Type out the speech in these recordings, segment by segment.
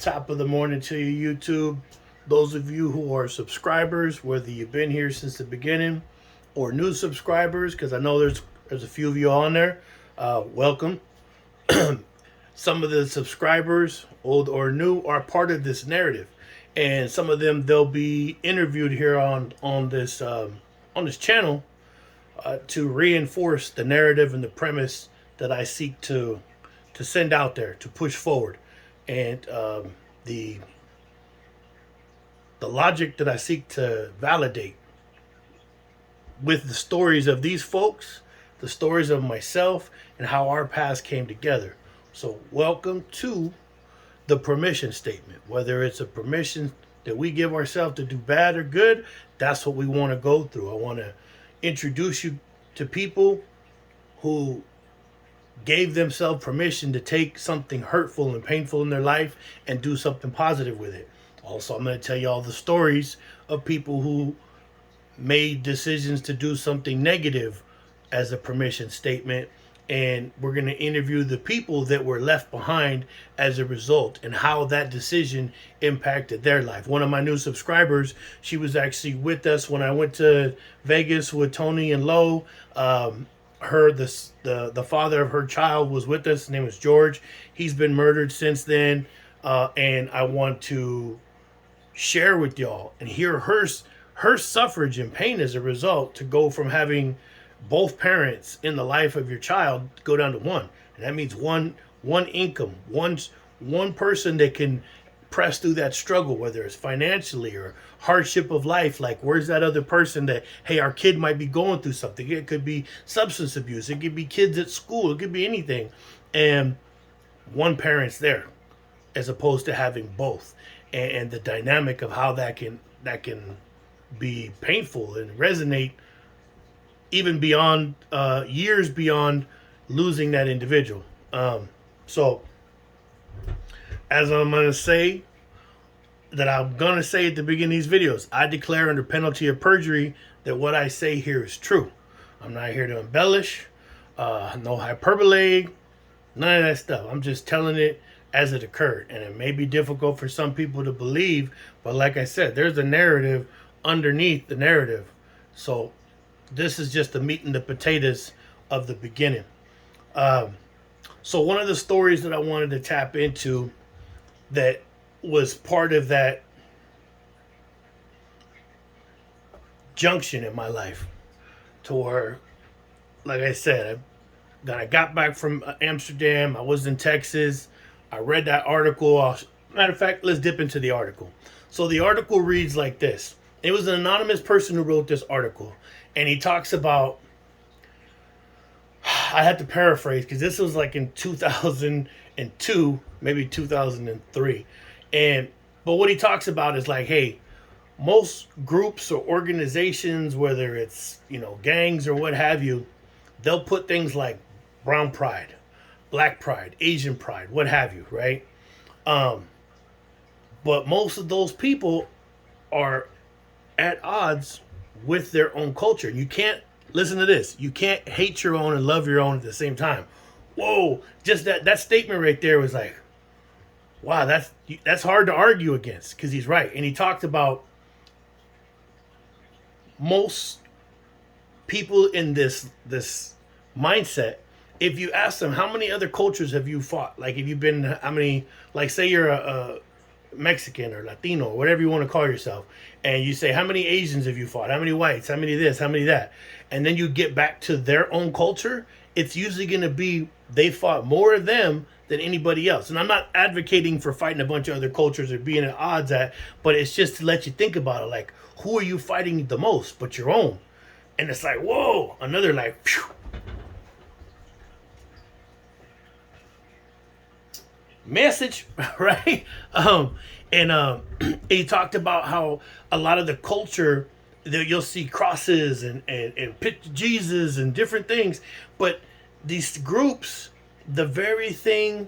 Top of the morning to you, YouTube. Those of you who are subscribers, whether you've been here since the beginning or new subscribers, because I know there's a few of you on there. Welcome. Some of the subscribers, old or new, are part of this narrative, and some of them they'll be interviewed here on this channel to reinforce the narrative and the premise that I seek to send out there to push forward, and the the logic that I seek to validate with the stories of these folks, the stories of myself, and how our paths came together. So, welcome to the permission statement. Whether it's a permission that we give ourselves to do bad or good, that's what we want to go through. I want to introduce you to people who gave themselves permission to take something hurtful and painful in their life and do something positive with it. Also, I'm going to tell you all the stories of people who made decisions to do something negative as a permission statement. And we're going to interview the people that were left behind as a result and how that decision impacted their life. One of my new subscribers, she was actually with us when I went to Vegas with Tony and Lo. The father of her child was with us. His name was George. He's been murdered since then. And I want to share with y'all and hear her suffrage and pain as a result, to go from having both parents in the life of your child go down to one. And that means one income, one person that can press through that struggle, whether it's financially or hardship of life. Like, where's that other person that, hey, our kid might be going through something? It could be substance abuse, it could be kids at school, it could be anything, and one parent's there, as opposed to having both, and the dynamic of how that can be painful and resonate even beyond years beyond losing that individual. So, as I'm going to say at the beginning of these videos, I declare under penalty of perjury that what I say here is true. I'm not here to embellish, no hyperbole, none of that stuff. I'm just telling it as it occurred. And it may be difficult for some people to believe, but like I said, there's a narrative underneath the narrative. So this is just the meat and the potatoes of the beginning. So one of the stories that I wanted to tap into that was part of that junction in my life, to where, like I said, I got back from Amsterdam. I was in Texas. I read that article. Matter of fact, let's dip into the article. So the article reads like this. It was an anonymous person who wrote this article, and he talks about, I had to paraphrase because this was like in 2002, maybe 2003. But what he talks about is like, hey, most groups or organizations, whether it's, gangs or what have you, they'll put things like brown pride, black pride, Asian pride, what have you, right? But most of those people are at odds with their own culture. You can't, listen to this, you can't hate your own and love your own at the same time. Whoa, just that statement right there was like, wow, that's hard to argue against, because he's right. And he talked about most people in this mindset. If you ask them, how many other cultures have you fought? Like, if you've been, how many, like, say you're a Mexican or Latino or whatever you want to call yourself, and you say, how many Asians have you fought? How many whites? How many this? How many that? And then you get back to their own culture, it's usually going to be they fought more of them than anybody else. And I'm not advocating for fighting a bunch of other cultures or being at odds at, but it's just to let you think about it. Like, who are you fighting the most but your own? And it's like, whoa, another like, phew. Message, right? And he talked about how a lot of the culture, you'll see crosses and Jesus and different things, but these groups, the very thing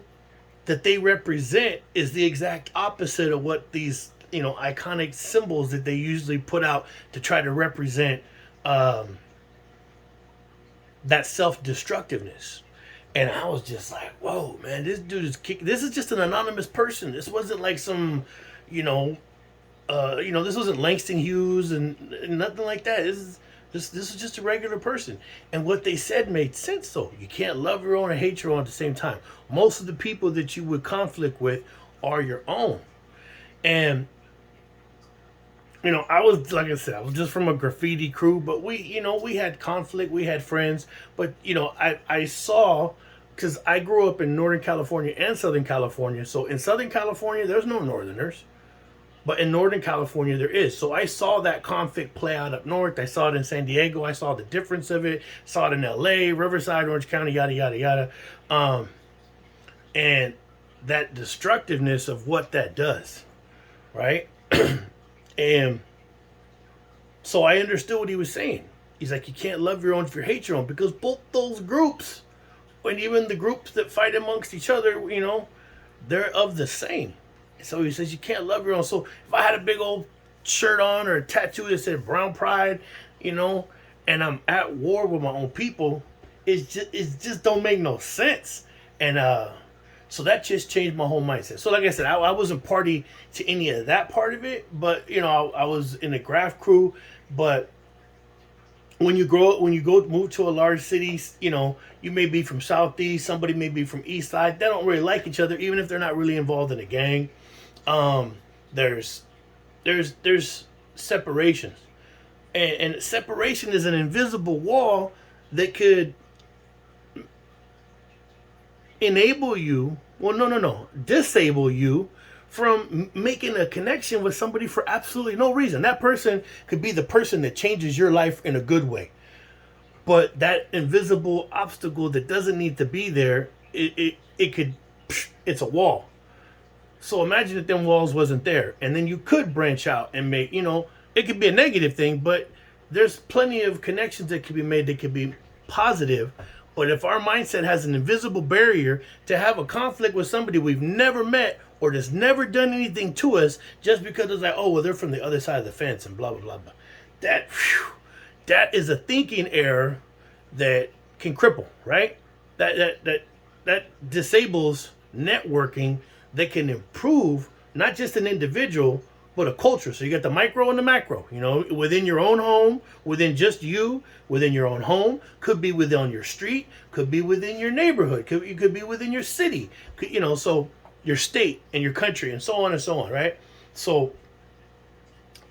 that they represent is the exact opposite of what these iconic symbols that they usually put out to try to represent that self-destructiveness. And I was just like, whoa, man, this dude is kick. This is just an anonymous person. This wasn't like some, you know, this wasn't Langston Hughes and nothing like that. This is just a regular person. And what they said made sense though. You can't love your own and hate your own at the same time. Most of the people that you would conflict with are your own. And I was, like I said, I was just from a graffiti crew, but we had conflict, we had friends, but I saw, because I grew up in Northern California and Southern California. So in Southern California, there's no Northerners, but in Northern California, there is. So I saw that conflict play out up north. I saw it in San Diego. I saw the difference of it. Saw it in L.A., Riverside, Orange County, yada yada yada, and that destructiveness of what that does, right? And so I understood what he was saying. He's like, you can't love your own if you hate your own, because both those groups, and even the groups that fight amongst each other, they're of the same. So he says you can't love your own. So if I had a big old shirt on or a tattoo that said Brown Pride, and I'm at war with my own people, it just don't make no sense. And so that just changed my whole mindset. So like I said, I wasn't party to any of that part of it, but I was in a graph crew. But when you move to a large city, you may be from Southeast, somebody may be from East Side. They don't really like each other, even if they're not really involved in a gang. There's separations, and separation is an invisible wall that could enable you, well, no, disable you from making a connection with somebody for absolutely no reason. That person could be the person that changes your life in a good way, but that invisible obstacle that doesn't need to be there, it's a wall. So imagine if them walls wasn't there, and then you could branch out and make, it could be a negative thing, but there's plenty of connections that could be made that could be positive. But if our mindset has an invisible barrier to have a conflict with somebody we've never met or that's never done anything to us, just because it's like, oh, well, they're from the other side of the fence and blah, blah, blah, blah. That is a thinking error that can cripple, right? That disables networking that can improve not just an individual, but a culture. So you got the micro and the macro, within your own home, within just you, within your own home, could be within your street, could be within your neighborhood, could be within your city, so your state and your country and so on and so on, right? So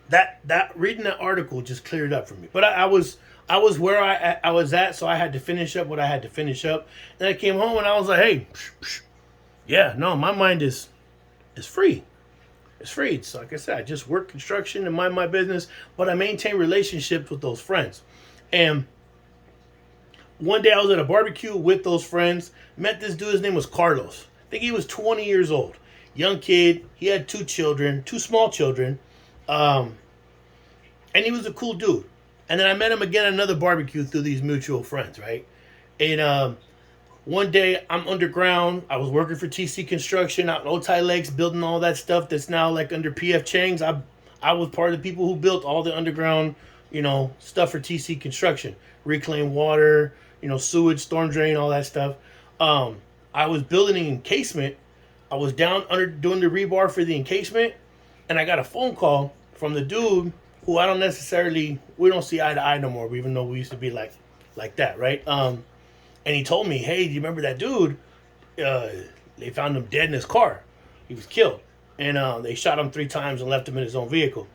that reading that article just cleared up for me. But I was where I was at, so I had to finish up what I had to finish up. Then I came home and I was like, hey, yeah, no, my mind is free. It's free. So like I said, I just work construction and mind my business, but I maintain relationships with those friends. And one day I was at a barbecue with those friends, met this dude, his name was Carlos. I think he was 20 years old. Young kid. He had two small children. And he was a cool dude. And then I met him again at another barbecue through these mutual friends, right? And one day I'm underground. I was working for TC Construction out in Otay Lakes, building all that stuff that's now like under PF Chang's. I was part of the people who built all the underground, stuff for TC Construction, reclaimed water, sewage, storm drain, all that stuff. I was building an encasement. I was down under doing the rebar for the encasement, and I got a phone call from the dude who we don't see eye to eye no more, even though we used to be like that, right? And he told me, hey, do you remember that dude? They found him dead in his car. He was killed. And they shot him 3 times and left him in his own vehicle.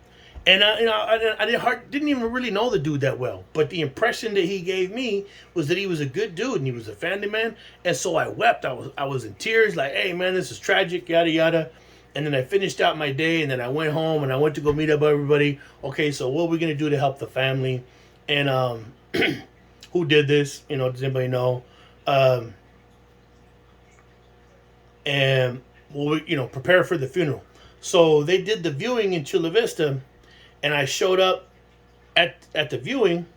And I didn't even really know the dude that well. But the impression that he gave me was that he was a good dude and he was a family man. And so I wept. I was in tears, like, hey, man, this is tragic, yada, yada. And then I finished out my day, and then I went home, and I went to go meet up with everybody. Okay, so what are we going to do to help the family? And who did this? Does anybody know? And we'll, prepare for the funeral. So they did the viewing in Chula Vista, and I showed up at the viewing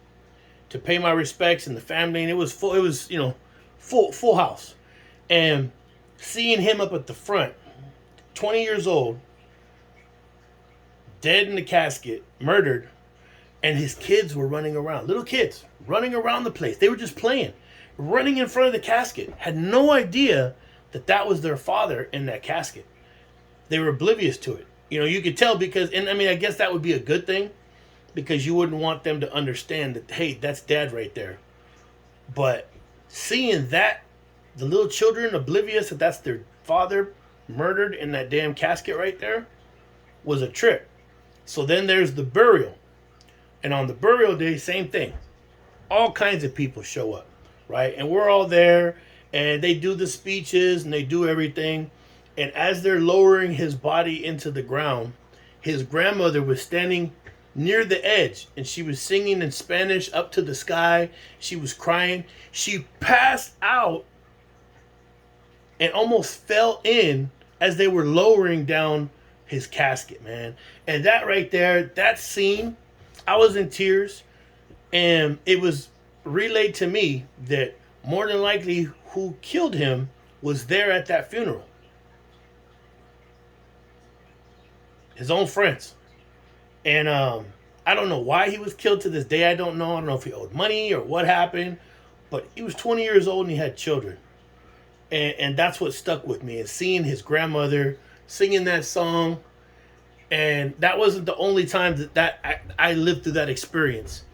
to pay my respects and the family, and it was full. It was full house, and seeing him up at the front, 20 years old, dead in the casket, murdered. And his kids were running around. Little kids running around the place. They were just playing. running in front of the casket, had no idea that that was their father in that casket. They were oblivious to it. You could tell because, and I mean, I guess that would be a good thing because you wouldn't want them to understand that, hey, that's dad right there. But seeing that, the little children oblivious that that's their father murdered in that damn casket right there was a trip. So then there's the burial. And on the burial day, same thing. All kinds of people show up, right? And we're all there, and they do the speeches and they do everything. And as they're lowering his body into the ground, his grandmother was standing near the edge, and she was singing in Spanish up to the sky. She was crying. She passed out and almost fell in as they were lowering down his casket, man. And that right there, that scene, I was in tears. And it was relayed to me that more than likely who killed him was there at that funeral. His own friends. And I don't know why he was killed to this day. I don't know. I don't know if he owed money or what happened. But he was 20 years old and he had children. And that's what stuck with me. And seeing his grandmother singing that song. And that wasn't the only time that I lived through that experience.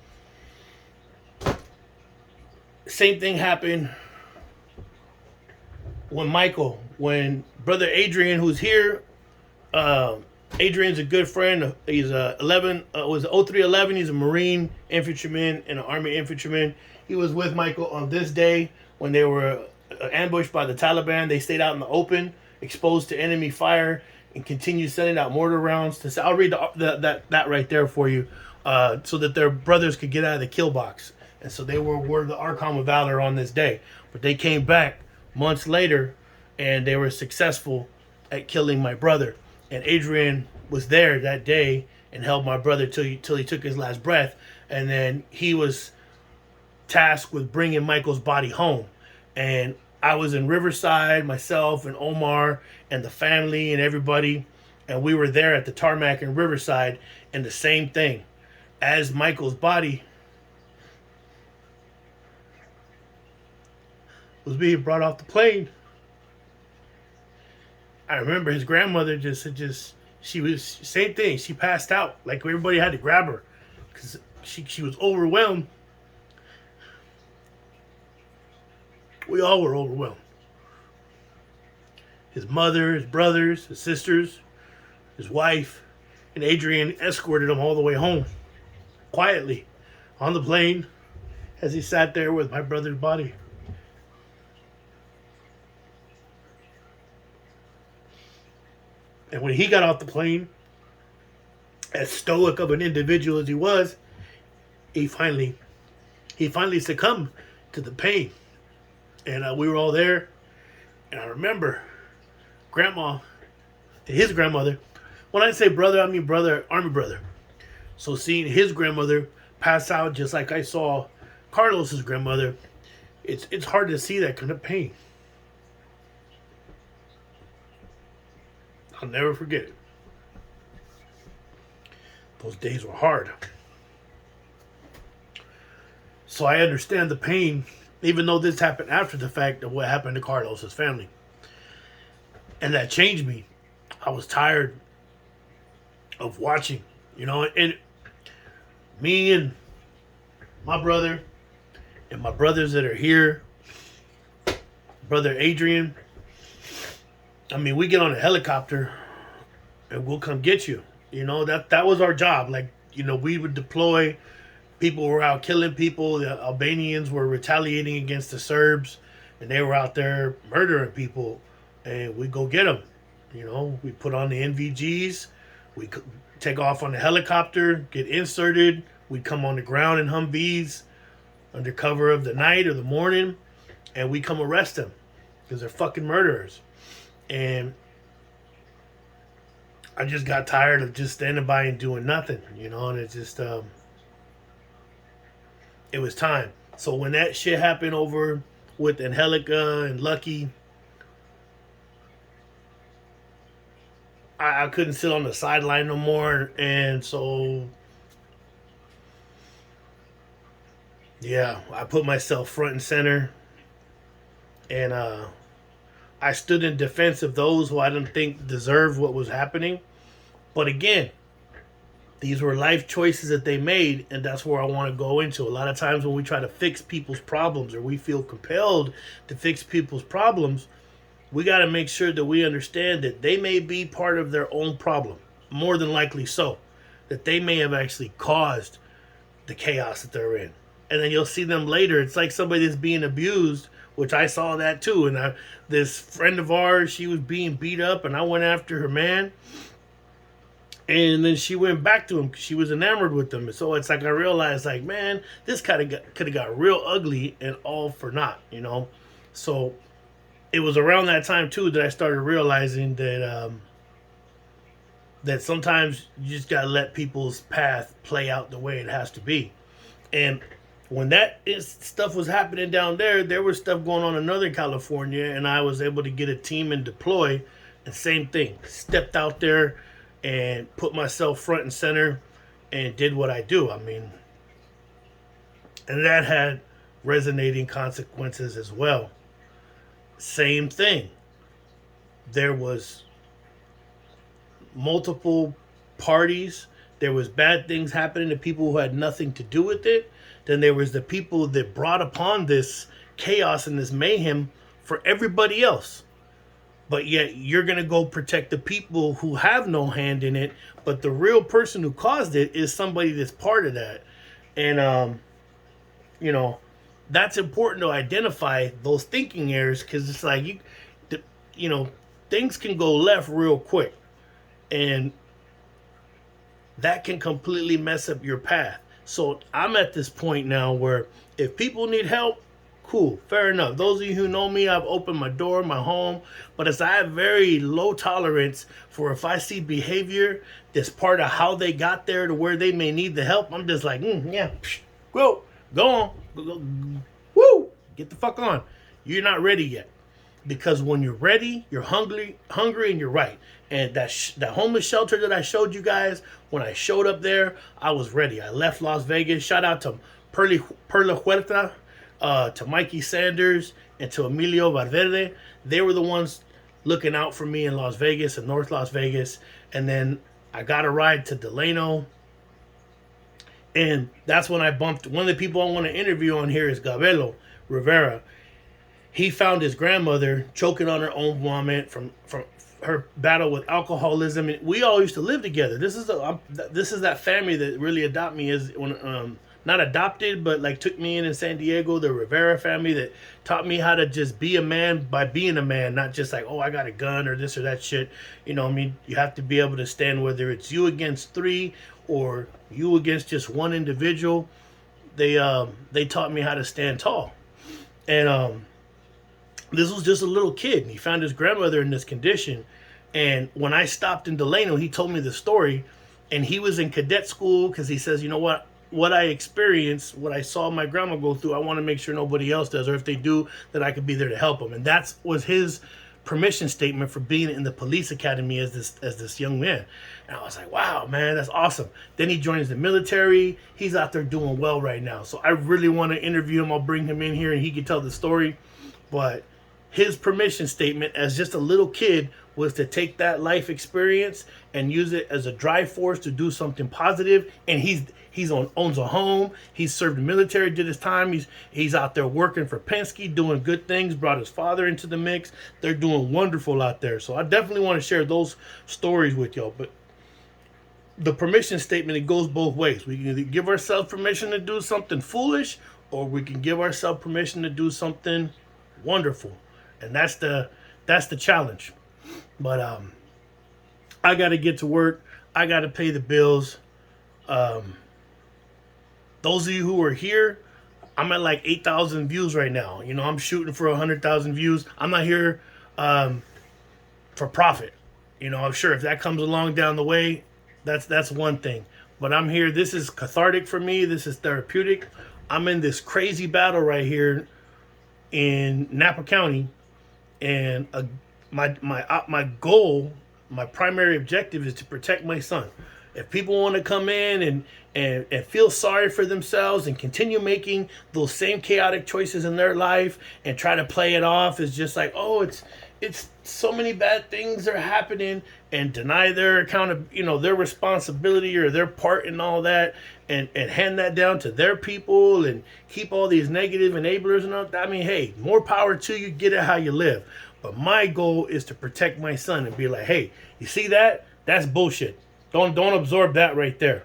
Same thing happened when Brother Adrian, who's here, Adrian's a good friend. He's was 0311. He's a Marine infantryman and an Army infantryman. He was with Michael on this day when they were ambushed by the Taliban. They stayed out in the open, exposed to enemy fire, and continued sending out mortar rounds. I'll read that right there for you, so that their brothers could get out of the kill box. And so they were the Archon of Valor on this day. But they came back months later, and they were successful at killing my brother. And Adrian was there that day and held my brother till he took his last breath. And then he was tasked with bringing Michael's body home. And I was in Riverside, myself and Omar and the family and everybody. And we were there at the tarmac in Riverside. And the same thing. As Michael's body was being brought off the plane, I remember his grandmother she was same thing. She passed out. Like everybody had to grab her because she was overwhelmed. We all were overwhelmed. His mother, his brothers, his sisters, his wife, and Adrian escorted him all the way home, quietly, on the plane, as he sat there with my brother's body. And when he got off the plane, as stoic of an individual as he was, he finally succumbed to the pain. And we were all there. And I remember Grandma, his grandmother. When I say brother, I mean brother, Army brother. So seeing his grandmother pass out just like I saw Carlos's grandmother, it's hard to see that kind of pain. I'll never forget it. Those days were hard. So I understand the pain, even though this happened after the fact of what happened to Carlos's family. And that changed me. I was tired of watching, and me and my brother and my brothers that are here, Brother Adrian, I mean, we get on a helicopter and we'll come get you. That was our job. Like, we would deploy. People were out killing people. The Albanians were retaliating against the Serbs, and they were out there murdering people. And we go get them. We put on the NVGs. We take off on the helicopter, get inserted. We come on the ground in Humvees under cover of the night or the morning, and we come arrest them because they're fucking murderers. And I just got tired of just standing by and doing nothing, and it just, it was time. So when that shit happened over with Angelica and Lucky, I couldn't sit on the sideline no more. And so, yeah, I put myself front and center. And I stood in defense of those who I didn't think deserved what was happening. But again, these were life choices that they made, and that's where I want to go into. A lot of times when we try to fix people's problems, or we feel compelled to fix people's problems, we got to make sure that we understand that they may be part of their own problem, more than likely so, that they may have actually caused the chaos that they're in. And then you'll see them later. It's like somebody that's being abused, which I saw that too. And this friend of ours, she was being beat up, and I went after her man. And then she went back to him because she was enamored with him. And so it's like I realized, like, man, this kind of could have got real ugly, and all for naught, you know? So it was around that time too that I started realizing that that sometimes you just gotta let people's path play out the way it has to be. And when stuff was happening down there was stuff going on in Northern California, and I was able to get a team and deploy. And same thing, stepped out there and put myself front and center and did what I do. I mean, and that had resonating consequences as well. Same thing. There was multiple parties. There was bad things happening to people who had nothing to do with it. Then there was the people that brought upon this chaos and this mayhem for everybody else. But yet you're going to go protect the people who have no hand in it. But the real person who caused it is somebody that's part of that. And, you know, that's important to identify those thinking errors, because it's like, you know, things can go left real quick. And that can completely mess up your path. So I'm at this point now where if people need help, cool, fair enough. Those of you who know me, I've opened my door, my home. But as I have very low tolerance for if I see behavior that's part of how they got there to where they may need the help, I'm just like, yeah, go on. Woo, get the fuck on. You're not ready yet. Because when you're ready, you're hungry, and you're right. And that homeless shelter that I showed you guys, when I showed up there, I was ready. I left Las Vegas. Shout out to Perla Huerta, to Mikey Sanders, and to Emilio Valverde. They were the ones looking out for me in Las Vegas and North Las Vegas. And then I got a ride to Delano. And that's when I bumped. One of the people I want to interview on here is Gabelo Rivera. He found his grandmother choking on her own vomit from her battle with alcoholism, and we all used to live together. This is that family that really adopted me, as when not adopted, but like took me in San Diego. The Rivera family that taught me how to just be a man by being a man, not just like, oh, I got a gun or this or that shit. You know, I mean, you have to be able to stand, whether it's you against three or you against just one individual. They taught me how to stand tall, and this was just a little kid, and he found his grandmother in this condition. And when I stopped in Delano, he told me the story, and he was in cadet school because he says, you know what I experienced, what I saw my grandma go through, I want to make sure nobody else does, or if they do, that I could be there to help them. And that was his permission statement for being in the police academy as this young man. And I was like, wow, man, that's awesome. Then he joins the military. He's out there doing well right now. So I really want to interview him. I'll bring him in here and he can tell the story. But his permission statement as just a little kid was to take that life experience and use it as a drive force to do something positive. And owns a home. He's served the military, did his time. He's out there working for Penske, doing good things, brought his father into the mix. They're doing wonderful out there. So I definitely want to share those stories with y'all. But the permission statement, it goes both ways. We can either give ourselves permission to do something foolish, or we can give ourselves permission to do something wonderful. And that's the challenge. But I got to get to work. I got to pay the bills. Those of you who are here, I'm at like 8,000 views right now. You know, I'm shooting for 100,000 views. I'm not here for profit. You know, I'm sure if that comes along down the way, that's one thing. But I'm here. This is cathartic for me. This is therapeutic. I'm in this crazy battle right here in Napa County, and my goal, my primary objective is to protect my son. If people want to come in and feel sorry for themselves and continue making those same chaotic choices in their life and try to play it off as just like, oh, it's so many bad things are happening, and deny their account of, their responsibility or their part in all that, and hand that down to their people and keep all these negative enablers and all that. I mean, hey, more power to you, get it how you live. But my goal is to protect my son and be like, hey, you see that? That's bullshit. Don't absorb that right there.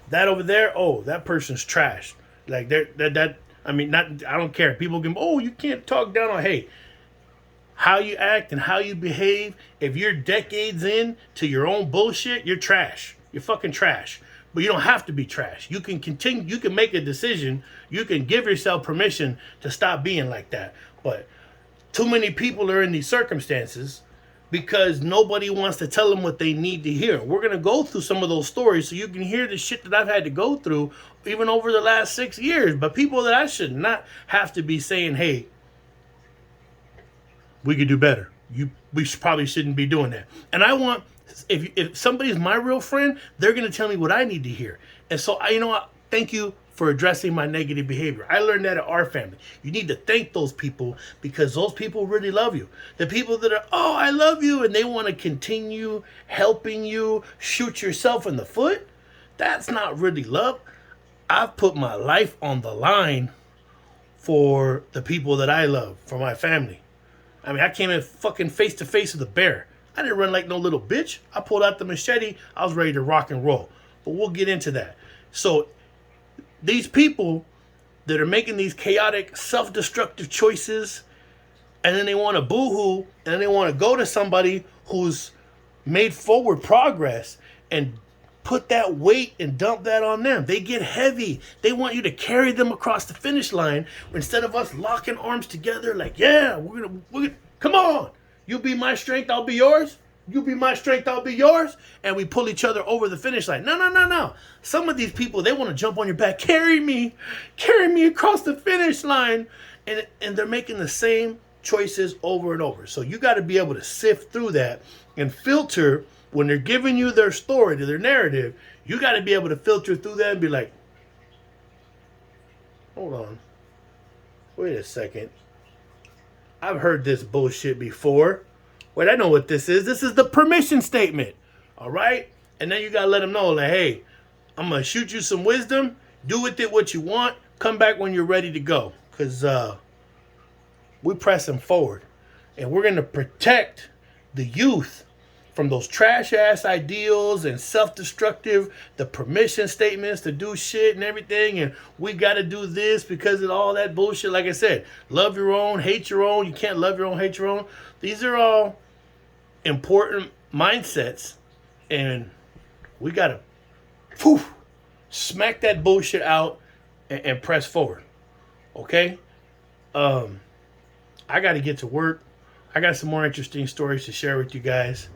That over there, oh, that person's trash. Like that I mean, not, I don't care. People can, oh, you can't talk down on, hey, how you act and how you behave. If you're decades in to your own bullshit, you're trash. You're fucking trash. But you don't have to be trash. You can continue, you can make a decision. You can give yourself permission to stop being like that. But too many people are in these circumstances because nobody wants to tell them what they need to hear. We're going to go through some of those stories so you can hear the shit that I've had to go through even over the last 6 years. But people that I should not have to be saying, hey, we could do better. We probably shouldn't be doing that. And I want, if somebody's my real friend, they're going to tell me what I need to hear. And so, thank you for addressing my negative behavior. I learned that at our family. You need to thank those people because those people really love you. The people that are, oh, I love you, and they want to continue helping you shoot yourself in the foot, that's not really love. I've put my life on the line for the people that I love, for my family. I mean, I came in fucking face to face with a bear. I didn't run like no little bitch. I pulled out the machete. I was ready to rock and roll. But we'll get into that. So these people that are making these chaotic, self-destructive choices, and then they want to boo-hoo, and then they want to go to somebody who's made forward progress and put that weight and dump that on them. They get heavy. They want you to carry them across the finish line instead of us locking arms together like, yeah, we're gonna come on. You be my strength, I'll be yours. You be my strength, I'll be yours. And we pull each other over the finish line. No. Some of these people, they want to jump on your back. Carry me across the finish line. And they're making the same choices over and over. So you got to be able to sift through that and filter. When they're giving you their story, their narrative, you got to be able to filter through that and be like, hold on. Wait a second. I've heard this bullshit before. Wait, I know what this is. This is the permission statement. All right? And then you got to let them know, like, hey, I'm going to shoot you some wisdom. Do with it what you want. Come back when you're ready to go. Because we're pressing forward. And we're going to protect the youth from those trash-ass ideals and self-destructive, the permission statements to do shit and everything, and we got to do this because of all that bullshit. Like I said, love your own, hate your own. You can't love your own, hate your own. These are all important mindsets, and we got to smack that bullshit out and press forward. Okay? I got to get to work. I got some more interesting stories to share with you guys.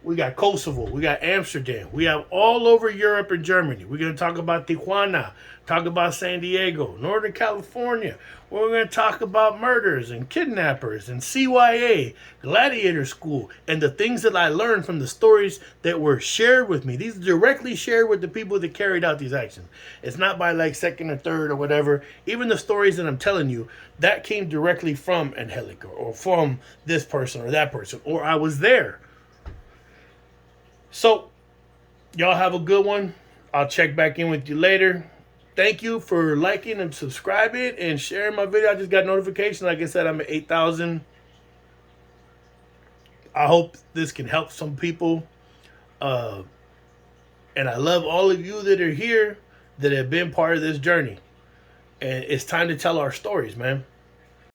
We got Kosovo. We got Amsterdam. We have all over Europe and Germany. We're going to talk about Tijuana, talk about San Diego, Northern California. We're going to talk about murders and kidnappers and CYA, Gladiator School, and the things that I learned from the stories that were shared with me. These are directly shared with the people that carried out these actions. It's not by like second or third or whatever. Even the stories that I'm telling you, that came directly from Angelica or from this person or that person, or I was there. So, y'all have a good one. I'll check back in with you later. Thank you for liking and subscribing and sharing my video. I just got notification. Like I said, I'm at 8,000. I hope this can help some people. And I love all of you that are here that have been part of this journey. And it's time to tell our stories, man.